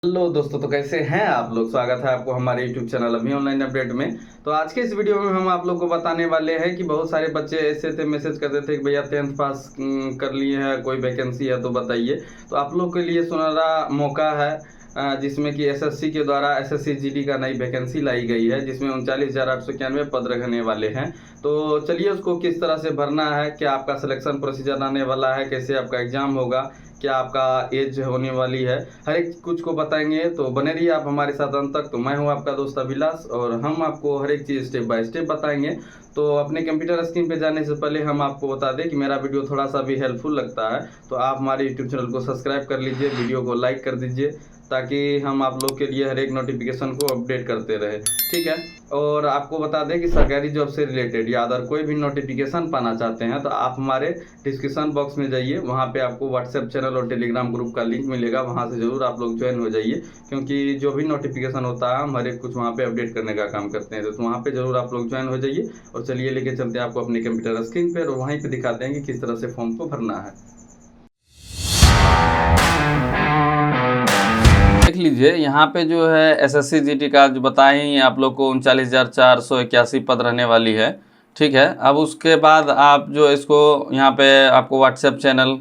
Hello दोस्तों, तो कैसे हैं आप लोग। स्वागत है आपको हमारे यूट्यूब चैनल अभी ऑनलाइन अपडेट में। तो आज के इस वीडियो में हम आप लोग को बताने वाले हैं कि बहुत सारे बच्चे ऐसे थे, मैसेज करते थे कि भैया 10th पास कर लिए हैं, कोई वैकेंसी है तो बताइए। तो आप लोग के लिए सुनहरा मौका है, जिसमें कि एसएससी के द्वारा एसएससी जीडी का नई वैकेंसी लाई गई है, जिसमें 39,891 पद रखने वाले हैं। तो चलिए उसको किस तरह से भरना है, क्या आपका सिलेक्शन प्रोसीजर आने वाला है, कैसे आपका एग्जाम होगा, क्या आपका एज होने वाली है, हर एक कुछ को बताएंगे। तो बने रहिए आप हमारे साथ अंत तक। तो मैं हूं आपका दोस्त अभिलाष और हम आपको हर एक चीज़ स्टेप बाय स्टेप बताएंगे। तो अपने कंप्यूटर स्क्रीन पे जाने से पहले हम आपको बता दें कि मेरा वीडियो थोड़ा सा भी हेल्पफुल लगता है तो आप हमारे यूट्यूब चैनल को सब्सक्राइब कर लीजिए, वीडियो को लाइक कर दीजिए, ताकि हम आप लोग के लिए हर एक नोटिफिकेशन को अपडेट करते रहे। ठीक है। और आपको बता दें कि सरकारी जॉब से रिलेटेड या अदर कोई भी नोटिफिकेशन पाना चाहते हैं तो आप हमारे डिस्क्रिप्शन बॉक्स में जाइए, वहाँ पे आपको व्हाट्सएप चैनल और टेलीग्राम ग्रुप का लिंक मिलेगा, वहाँ से ज़रूर आप लोग ज्वाइन हो जाइए। क्योंकि जो भी नोटिफिकेशन होता है हम हर एक कुछ वहाँ पे अपडेट करने का काम करते हैं, तो वहाँ पे ज़रूर आप लोग ज्वाइन हो जाइए। और चलिए लेके चलते हैं आपको अपने कंप्यूटर स्क्रीन पर और वहीं पर दिखाते हैं कि किस तरह से फॉर्म को भरना है। देख लीजिए यहाँ पे जो है एसएससी जीडी का जो बताए ही आप लोग को 39,481 पद रहने वाली है। ठीक है। अब उसके बाद आप जो इसको यहाँ पे आपको व्हाट्सएप चैनल,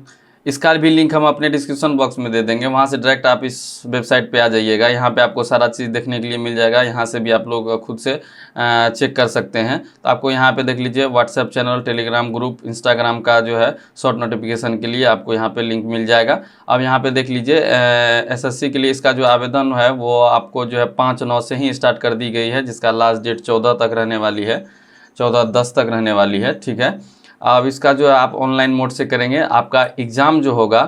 इसका भी लिंक हम अपने डिस्क्रिप्शन बॉक्स में दे देंगे, वहाँ से डायरेक्ट आप इस वेबसाइट पे आ जाइएगा। यहाँ पे आपको सारा चीज़ देखने के लिए मिल जाएगा, यहाँ से भी आप लोग खुद से चेक कर सकते हैं। तो आपको यहाँ पे देख लीजिए WhatsApp channel, Telegram group, Instagram का जो है शॉर्ट नोटिफिकेशन के लिए आपको यहाँ पे लिंक मिल जाएगा। अब यहाँ पे देख लीजिए एसएससी के लिए इसका जो आवेदन है वो आपको जो है 5/9 से ही स्टार्ट कर दी गई है, जिसका लास्ट डेट 14 तक रहने वाली है, 14/10 तक रहने वाली है। ठीक है। अब इसका जो है आप ऑनलाइन मोड से करेंगे। आपका एग्ज़ाम जो होगा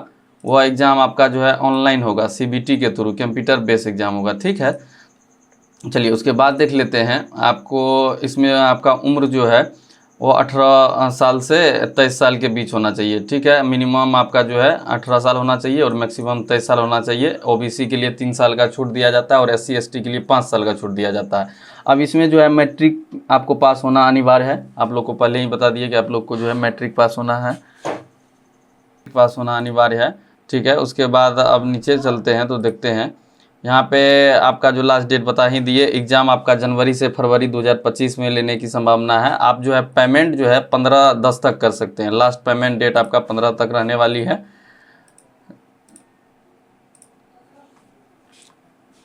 वो एग्ज़ाम आपका जो है ऑनलाइन होगा, सीबीटी के थ्रू, कंप्यूटर बेस्ड एग्ज़ाम होगा। ठीक है। चलिए उसके बाद देख लेते हैं। आपको इसमें आपका उम्र जो है वो 18 साल से 23 साल के बीच होना चाहिए। ठीक है। मिनिमम आपका जो है 18 साल होना चाहिए और मैक्सिमम 23 साल होना चाहिए। ओबीसी के लिए 3 साल का छूट दिया जाता है और एससी एसटी के लिए 5 साल का छूट दिया जाता है। अब इसमें जो है मैट्रिक आपको पास होना अनिवार्य है। आप लोग को पहले ही बता दिए कि आप लोग को जो है मैट्रिक पास होना है, पास होना अनिवार्य है। ठीक है। उसके बाद अब नीचे चलते हैं तो देखते हैं यहाँ पे आपका जो लास्ट डेट बता ही दिए। एग्ज़ाम आपका जनवरी से फरवरी 2025 में लेने की संभावना है। आप जो है पेमेंट जो है 15/10 तक कर सकते हैं। लास्ट पेमेंट डेट आपका 15 तक रहने वाली है।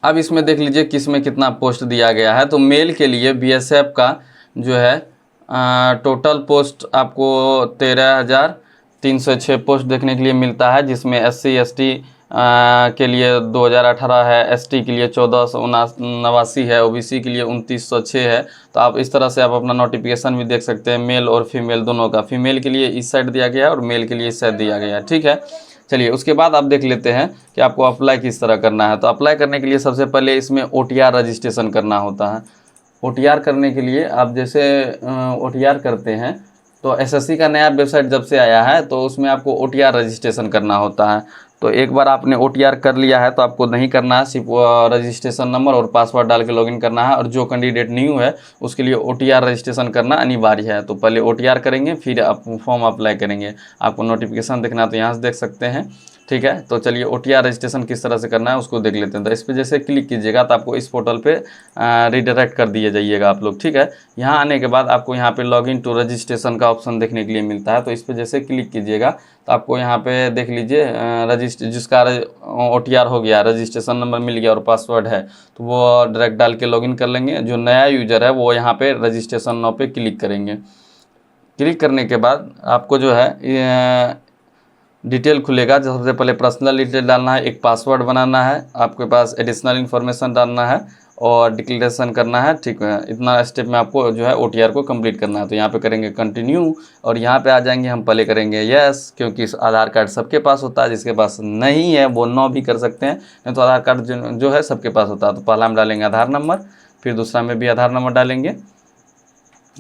अब इसमें देख लीजिए किस में कितना पोस्ट दिया गया है। तो मेल के लिए बीएसएफ का जो है टोटल पोस्ट आपको 13,306 पोस्ट देखने के लिए मिलता है, जिसमें एससी एसटी के लिए 2018 है, एसटी के लिए 1489 है, ओबीसी के लिए 2906 है। तो आप इस तरह से आप अपना नोटिफिकेशन भी देख सकते हैं, मेल और फीमेल दोनों का। फीमेल के लिए इस साइड दिया गया है और मेल के लिए इस साइड दिया गया है। ठीक है। चलिए उसके बाद आप देख लेते हैं कि आपको अप्लाई किस तरह करना है। तो अप्लाई करने के लिए सबसे पहले इसमें ओटीआर रजिस्ट्रेशन करना होता है। ओटीआर करने के लिए आप जैसे ओटीआर करते हैं तो एसएससी का नया वेबसाइट जब से आया है तो उसमें आपको ओटीआर रजिस्ट्रेशन करना होता है। तो एक बार आपने ओटीआर कर लिया है तो आपको नहीं करना है, सिर्फ रजिस्ट्रेशन नंबर और पासवर्ड डाल के लॉगिन करना है। और जो कैंडिडेट न्यू है उसके लिए ओटीआर रजिस्ट्रेशन करना अनिवार्य है। तो पहले ओटीआर करेंगे फिर आप फॉर्म अप्लाई करेंगे। आपको नोटिफिकेशन देखना है तो यहाँ से देख सकते हैं। ठीक है। तो चलिए ओटीआर रजिस्ट्रेशन किस तरह से करना है उसको देख लेते हैं। तो इस पर जैसे क्लिक कीजिएगा तो आपको इस पोर्टल पे रिडायरेक्ट कर दिए जाइएगा आप लोग। ठीक है। यहाँ आने के बाद आपको यहाँ पे लॉगिन टू रजिस्ट्रेशन का ऑप्शन देखने के लिए मिलता है। तो इस पर जैसे क्लिक कीजिएगा तो आपको यहाँ पे देख लीजिए जिसका ओटीआर हो गया, रजिस्ट्रेशन नंबर मिल गया और पासवर्ड है तो वो डायरेक्ट डाल के लॉगिन कर लेंगे। जो नया यूज़र है वो यहाँ पे रजिस्ट्रेशन नाउ पे क्लिक करेंगे। क्लिक करने के बाद आपको जो है डिटेल खुलेगा। सबसे पहले पर्सनल डिटेल डालना है, एक पासवर्ड बनाना है, आपके पास एडिशनल इन्फॉर्मेशन डालना है और डिक्लेरेशन करना है। ठीक है। इतना स्टेप में आपको जो है ओटीआर को कंप्लीट करना है। तो यहाँ पे करेंगे कंटिन्यू और यहाँ पे आ जाएंगे। हम पहले करेंगे यस, क्योंकि इस आधार कार्ड सबके पास होता है, जिसके पास नहीं है वो नो भी कर सकते हैं, नहीं तो आधार कार्ड जो है सबके पास होता है। तो पहला हम डालेंगे आधार नंबर, फिर दूसरा में भी आधार नंबर डालेंगे।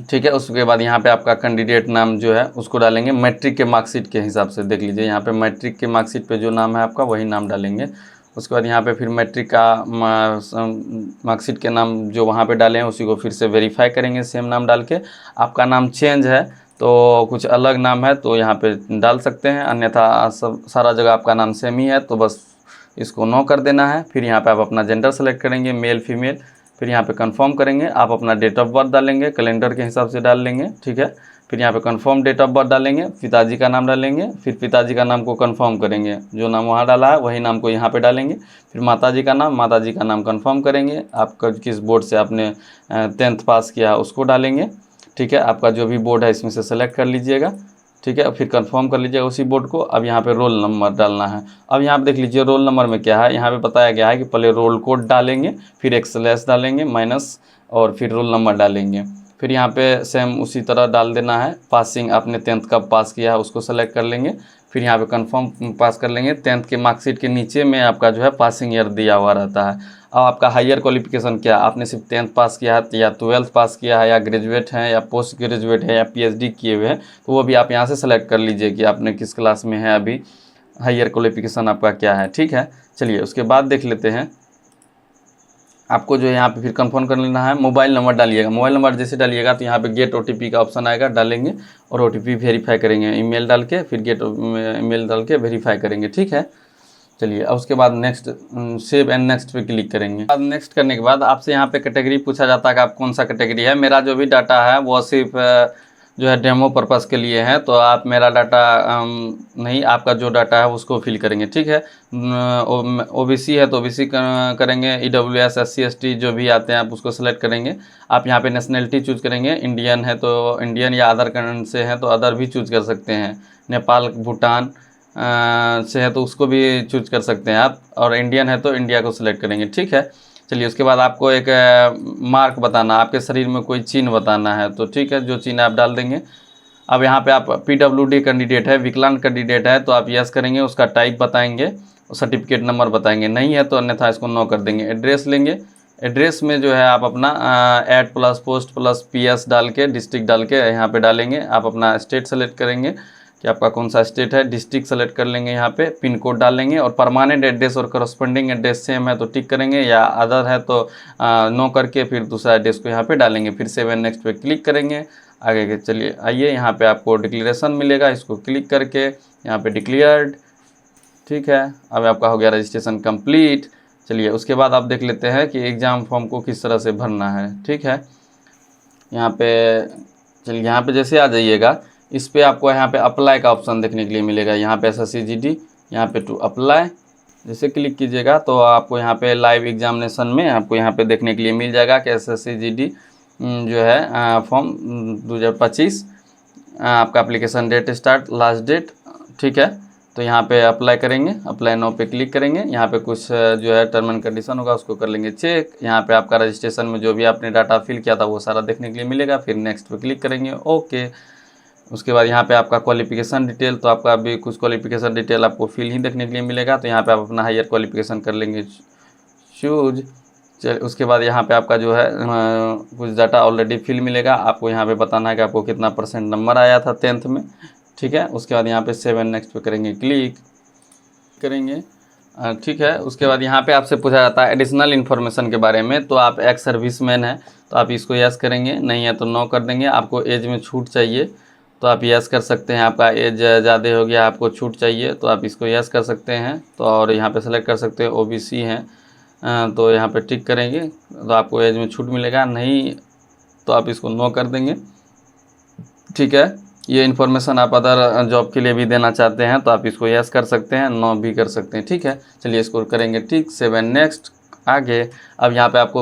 ठीक है। उसके बाद यहाँ पे आपका कैंडिडेट नाम जो है उसको डालेंगे मैट्रिक के मार्कशीट के हिसाब से। देख लीजिए यहाँ पे मैट्रिक के मार्कशीट पे जो नाम है आपका वही नाम डालेंगे। उसके बाद यहाँ पे फिर मैट्रिक का मार्कशीट के नाम जो वहाँ पे डाले हैं उसी को फिर से वेरीफाई करेंगे, सेम नाम डाल के। आपका नाम चेंज है तो कुछ अलग नाम है तो यहाँ पे डाल सकते हैं, अन्यथा सब सारा जगह आपका नाम सेम ही है तो बस इसको नो कर देना है। फिर यहाँ पे आप अपना जेंडर सेलेक्ट करेंगे, मेल फीमेल, फिर यहाँ पे कंफर्म करेंगे। आप अपना डेट ऑफ बर्थ डालेंगे, कैलेंडर के हिसाब से डाल लेंगे, ठीक है। फिर यहाँ पे कंफर्म डेट ऑफ बर्थ डालेंगे, पिताजी का नाम डालेंगे, फिर पिताजी का नाम को कंफर्म करेंगे, जो नाम वहाँ डाला है वही नाम को यहाँ पे डालेंगे। फिर माताजी का नाम कंफर्म करेंगे। आपका किस बोर्ड से आपने 10th पास किया है उसको डालेंगे, ठीक है। आपका जो भी बोर्ड है इसमें से सेलेक्ट कर लीजिएगा, ठीक है। फिर कंफर्म कर लीजिएगा उसी बोर्ड को। अब यहाँ पे रोल नंबर डालना है। अब यहाँ पे देख लीजिए रोल नंबर में क्या है, यहाँ पे बताया गया है कि पहले रोल कोड डालेंगे, फिर एक स्लैश डालेंगे माइनस, और फिर रोल नंबर डालेंगे। फिर यहाँ पे सेम उसी तरह डाल देना है। पासिंग आपने 10th कब पास किया है उसको सेलेक्ट कर लेंगे। फिर यहाँ पे कंफर्म पास कर लेंगे। 10th के मार्कशीट के नीचे में आपका जो है पासिंग ईयर दिया हुआ रहता है। अब आपका हायर क्वालिफिकेशन क्या, आपने सिर्फ 10th पास किया है या 12th पास किया है या ग्रेजुएट हैं या पोस्ट ग्रेजुएट है या PhD किए हुए हैं, तो वो भी आप यहाँ से सेलेक्ट कर लीजिए कि आपने किस क्लास में है, अभी हायर क्वालिफिकेशन आपका क्या है, ठीक है। चलिए उसके बाद देख लेते हैं। आपको जो है यहाँ पे फिर कंफर्म कर लेना है। मोबाइल नंबर डालिएगा। मोबाइल नंबर जैसे डालिएगा तो यहाँ पे गेट OTP का ऑप्शन आएगा, डालेंगे और OTP वेरीफाई करेंगे। ईमेल डाल के फिर गेट ईमेल डाल के वेरीफाई करेंगे, ठीक है। चलिए अब उसके बाद नेक्स्ट, सेव एंड नेक्स्ट पे क्लिक करेंगे। अब नेक्स्ट करने के बाद आपसे यहाँ पे कैटेगरी पूछा जाता है कि आप कौन सा कैटेगरी है। मेरा जो भी डाटा है वो सिर्फ जो है डेमो पर्पस के लिए है, तो आप मेरा डाटा नहीं, आपका जो डाटा है उसको फिल करेंगे, ठीक है। OBC है तो OBC करेंगे। EWS SC ST जो भी आते हैं आप उसको सेलेक्ट करेंगे। आप यहाँ पे नेशनलिटी चूज़ करेंगे। इंडियन है तो इंडियन, या अदर कंट्री से हैं तो अदर भी चूज़ कर सकते हैं। नेपाल भूटान से है तो उसको भी चूज कर सकते हैं आप, और इंडियन है तो इंडिया को सिलेक्ट करेंगे, ठीक है। चलिए उसके बाद आपको एक मार्क बताना, आपके शरीर में कोई चिन्ह बताना है, तो ठीक है, जो चिन्ह आप डाल देंगे। अब यहाँ पे आप PWD कैंडिडेट है, विकलांग कैंडिडेट है तो आप यस करेंगे, उसका टाइप बताएंगे, सर्टिफिकेट नंबर बताएंगे, नहीं है तो अन्यथा इसको नो कर देंगे। एड्रेस लेंगे। एड्रेस में जो है आप अपना add plus post plus PS डाल के, डिस्ट्रिक्ट डाल के यहाँ पे डालेंगे। आप अपना स्टेट सेलेक्ट करेंगे कि आपका कौन सा स्टेट है, डिस्ट्रिक्ट सेलेक्ट कर लेंगे, यहाँ पे पिन कोड डाल लेंगे, और परमानेंट एड्रेस और करस्पॉन्डिंग एड्रेस सेम है तो टिक करेंगे, या अदर है तो नो करके फिर दूसरा एड्रेस को यहाँ पे डालेंगे। फिर सेव एंड नेक्स्ट पे क्लिक करेंगे। आगे के चलिए आइए, यहाँ पे आपको डिक्लेरेशन मिलेगा, इसको क्लिक करके यहाँ पे डिक्लेयर्ड, ठीक है। अब आपका हो गया रजिस्ट्रेशन कंप्लीट। चलिए उसके बाद आप देख लेते हैं कि एग्ज़ाम फॉर्म को किस तरह से भरना है, ठीक है। यहाँ पे चलिए, यहाँ पे जैसे आ जाइएगा, इस पे आपको यहाँ पे अप्लाई का ऑप्शन देखने के लिए मिलेगा। यहाँ पे SSCGD, यहाँ पे टू अप्लाई जैसे क्लिक कीजिएगा तो आपको यहाँ पे लाइव एग्जामिनेशन में आपको यहाँ पे देखने के लिए मिल जाएगा कि SSCGD जो है फॉर्म 2025 आपका application date start last date, ठीक है। तो यहाँ पे अप्लाई करेंगे, अप्लाई नाउ पे क्लिक करेंगे। यहाँ पे कुछ जो है टर्म एंड कंडीशन होगा उसको कर लेंगे चेक। यहाँ पे आपका रजिस्ट्रेशन में जो भी आपने डाटा फिल किया था वो सारा देखने के लिए मिलेगा। फिर नेक्स्ट पे क्लिक करेंगे, ओके। उसके बाद यहाँ पे आपका क्वालिफिकेशन डिटेल, तो आपका अभी कुछ क्वालिफिकेशन डिटेल आपको फिल ही देखने के लिए मिलेगा, तो यहाँ पे आप अपना हायर क्वालिफिकेशन कर लेंगे चूज। चल उसके बाद यहाँ पे आपका जो है कुछ डाटा ऑलरेडी फिल मिलेगा। आपको यहाँ पे बताना है कि आपको कितना % नंबर आया था 10th में, ठीक है। उसके बाद यहाँ पे सेव एंड नेक्स्ट पे करेंगे, क्लिक करेंगे, ठीक है। उसके बाद यहाँ पे आपसे पूछा जाता है एडिशनल इन्फॉर्मेशन के बारे में, तो आप एक्स सर्विसमैन है तो आप इसको यस करेंगे, नहीं है तो नो कर देंगे। आपको एज में छूट चाहिए तो आप यस कर सकते हैं, आपका एज ज़्यादा हो गया, आपको छूट चाहिए तो आप इसको यस कर सकते हैं। तो और यहाँ पे सेलेक्ट कर सकते हैं OBC हैं तो यहाँ पे टिक करेंगे तो आपको एज में छूट मिलेगा, नहीं तो आप इसको नो कर देंगे, ठीक है। ये इन्फॉर्मेशन आप अदर जॉब के लिए भी देना चाहते हैं तो आप इसको यस कर सकते हैं, नो भी कर सकते हैं, ठीक है। चलिए इसको करेंगे ठीक, सेव एंड नेक्स्ट आगे। अब यहाँ पे आपको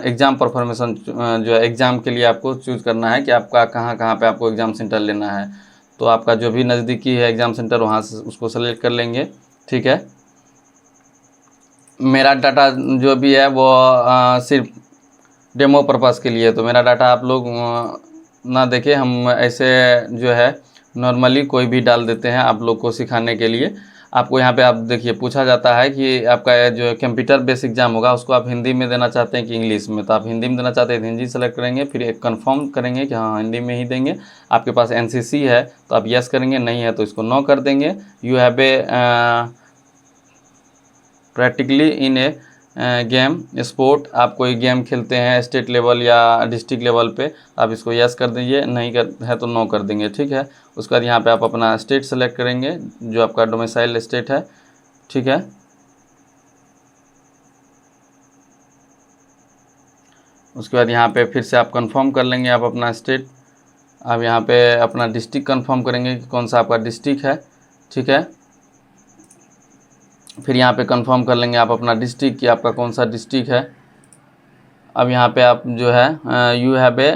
एग्ज़ाम परफॉर्मेशन जो है एग्ज़ाम के लिए आपको चूज़ करना है कि आपका कहाँ कहाँ पे आपको एग्ज़ाम सेंटर लेना है। तो आपका जो भी नज़दीकी है एग्ज़ाम सेंटर वहाँ से उसको सेलेक्ट कर लेंगे, ठीक है। मेरा डाटा जो भी है वो सिर्फ डेमो पर्पज़ के लिए, तो मेरा डाटा आप लोग ना देखें, हम ऐसे जो है नॉर्मली कोई भी डाल देते हैं आप लोग को सिखाने के लिए। आपको यहाँ पे आप देखिए पूछा जाता है कि आपका जो कंप्यूटर बेस एग्ज़ाम होगा उसको आप हिंदी में देना चाहते हैं कि इंग्लिश में, तो आप हिंदी में देना चाहते हैं तो हिंदी सेलेक्ट करेंगे, फिर एक कंफर्म करेंगे कि हाँ हिंदी में ही देंगे। आपके पास NCC है तो आप यस करेंगे, नहीं है तो इसको नो कर देंगे। You have a practically in A game sport, आप कोई गेम खेलते हैं स्टेट लेवल या डिस्ट्रिक्ट लेवल पे, आप इसको यस कर दीजिए, नहीं कर है तो नो कर देंगे, ठीक है। उसके बाद यहाँ पे आप अपना स्टेट सेलेक्ट करेंगे जो आपका डोमिसाइल स्टेट है, ठीक है। उसके बाद यहाँ पे फिर से आप कंफर्म कर लेंगे आप अपना स्टेट। अब यहाँ पे अपना डिस्ट्रिक्ट कंफर्म करेंगे कि कौन सा आपका डिस्ट्रिक्ट है, ठीक है। फिर यहाँ पे कंफर्म कर लेंगे आप अपना डिस्ट्रिक्ट कि आपका कौन सा डिस्ट्रिक्ट है। अब यहाँ पे आप जो है यू हैव ए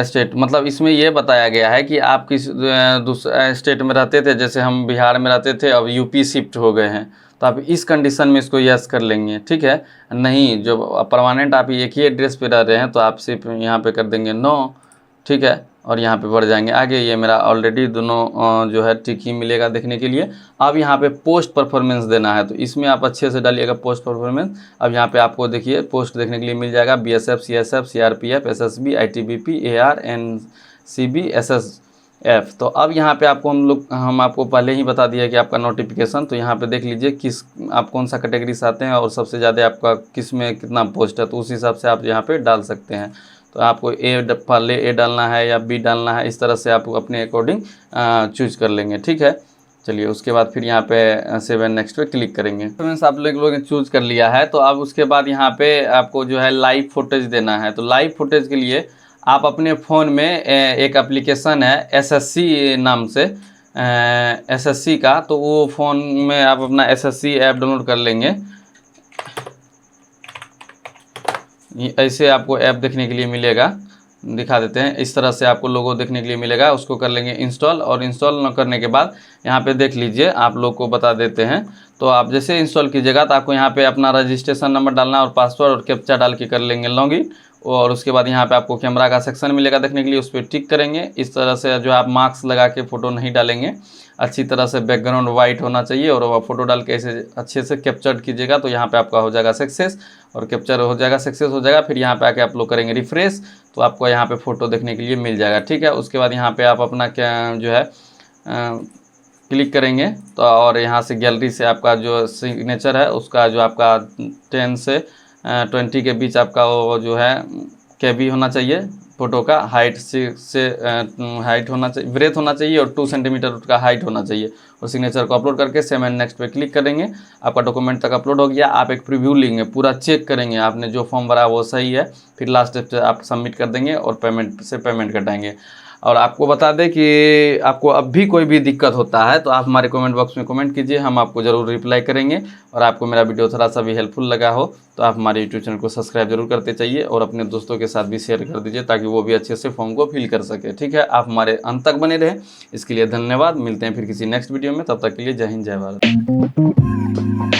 स्टेट, मतलब इसमें ये बताया गया है कि आप किस दूसरे स्टेट में रहते थे, जैसे हम बिहार में रहते थे, अब यूपी शिफ्ट हो गए हैं, तो आप इस कंडीशन में इसको यस कर लेंगे, ठीक है। नहीं, जो परमानेंट आप एक ही एड्रेस पे रह रहे हैं तो आप सिर्फ यहाँ पे कर देंगे नो, ठीक है, और यहाँ पे बढ़ जाएंगे आगे। ये मेरा ऑलरेडी दोनों जो है टिक ही मिलेगा देखने के लिए। अब यहाँ पे पोस्ट परफॉर्मेंस देना है, तो इसमें आप अच्छे से डालिएगा पोस्ट परफॉर्मेंस। अब यहाँ पे आपको देखिए पोस्ट देखने के लिए मिल जाएगा BSF, CSF, CRPF, SSB, ITBP, AR, NCB, SSF। तो अब यहाँ पे आपको हम आपको पहले ही बता दिया कि आपका नोटिफिकेशन, तो यहाँ पे देख लीजिए किस आप कौन सा कैटेगरी से आते हैं और सबसे ज़्यादा आपका किस में कितना पोस्ट है, तो उस हिसाब से आप यहाँ पे डाल सकते हैं। तो आपको पहले ए डालना है या बी डालना है, इस तरह से आप अपने अकॉर्डिंग चूज कर लेंगे, ठीक है। चलिए उसके बाद फिर यहाँ पे सेव एंड नेक्स्ट पे क्लिक करेंगे। फ्रेंड्स आप लोग ने चूज कर लिया है, तो अब उसके बाद यहाँ पे आपको जो है लाइव फुटेज देना है। तो लाइव फुटेज के लिए आप अपने फ़ोन में एक एप्लीकेशन है SSC नाम से, SSC का, तो वो फ़ोन में आप अपना SSC ऐप डाउनलोड कर लेंगे। ऐसे आपको ऐप देखने के लिए मिलेगा, दिखा देते हैं, इस तरह से आपको लोगो देखने के लिए मिलेगा। उसको कर लेंगे इंस्टॉल, और इंस्टॉल न करने के बाद यहाँ पे देख लीजिए, आप लोग को बता देते हैं। तो आप जैसे इंस्टॉल कीजिएगा तो आपको यहाँ पे अपना रजिस्ट्रेशन नंबर डालना और पासवर्ड और कैप्चा डाल के कर लेंगे लॉगिन। और उसके बाद यहाँ पे आपको कैमरा का सेक्शन मिलेगा देखने के लिए, उस पर टिक करेंगे। इस तरह से जो आप मार्क्स लगा के फ़ोटो नहीं डालेंगे, अच्छी तरह से बैकग्राउंड वाइट होना चाहिए और वह फ़ोटो डाल के ऐसे अच्छे से कैप्चर कीजिएगा, तो यहाँ पे आपका हो जाएगा सक्सेस, और कैप्चर हो जाएगा सक्सेस हो जाएगा। फिर यहाँ पे आके आप लोग करेंगे रिफ्रेश, तो आपको यहाँ पे फ़ोटो देखने के लिए मिल जाएगा, ठीक है। उसके बाद यहाँ पे आप अपना क्या जो है क्लिक करेंगे, तो और यहाँ से गैलरी से आपका जो सिग्नेचर है उसका जो आपका 10 से 20 के बीच आपका वो जो है KB होना चाहिए फ़ोटो का, हाइट से हाइट होना चाहिए, ब्रेथ होना चाहिए, और 2 सेंटीमीटर उसका हाइट होना चाहिए। और सिग्नेचर को अपलोड करके सेव एंड नेक्स्ट पे क्लिक करेंगे। आपका डॉक्यूमेंट तक अपलोड हो गया। आप एक प्रीव्यू लेंगे, पूरा चेक करेंगे आपने जो फॉर्म भरा वो सही है, फिर लास्ट स्टेप से आप सबमिट कर देंगे और पेमेंट कटाएंगे। और आपको बता दें कि आपको अब भी कोई भी दिक्कत होता है तो आप हमारे कमेंट बॉक्स में कमेंट कीजिए, हम आपको ज़रूर रिप्लाई करेंगे। और आपको मेरा वीडियो थोड़ा सा भी हेल्पफुल लगा हो तो आप हमारे यूट्यूब चैनल को सब्सक्राइब जरूर करते चाहिए, और अपने दोस्तों के साथ भी शेयर कर दीजिए ताकि वो भी अच्छे से फॉर्म को फिल कर सके, ठीक है। आप हमारे अंत तक बने रहें, इसके लिए धन्यवाद। मिलते हैं फिर किसी नेक्स्ट वीडियो में, तब तक के लिए जय हिंद, जय भारत।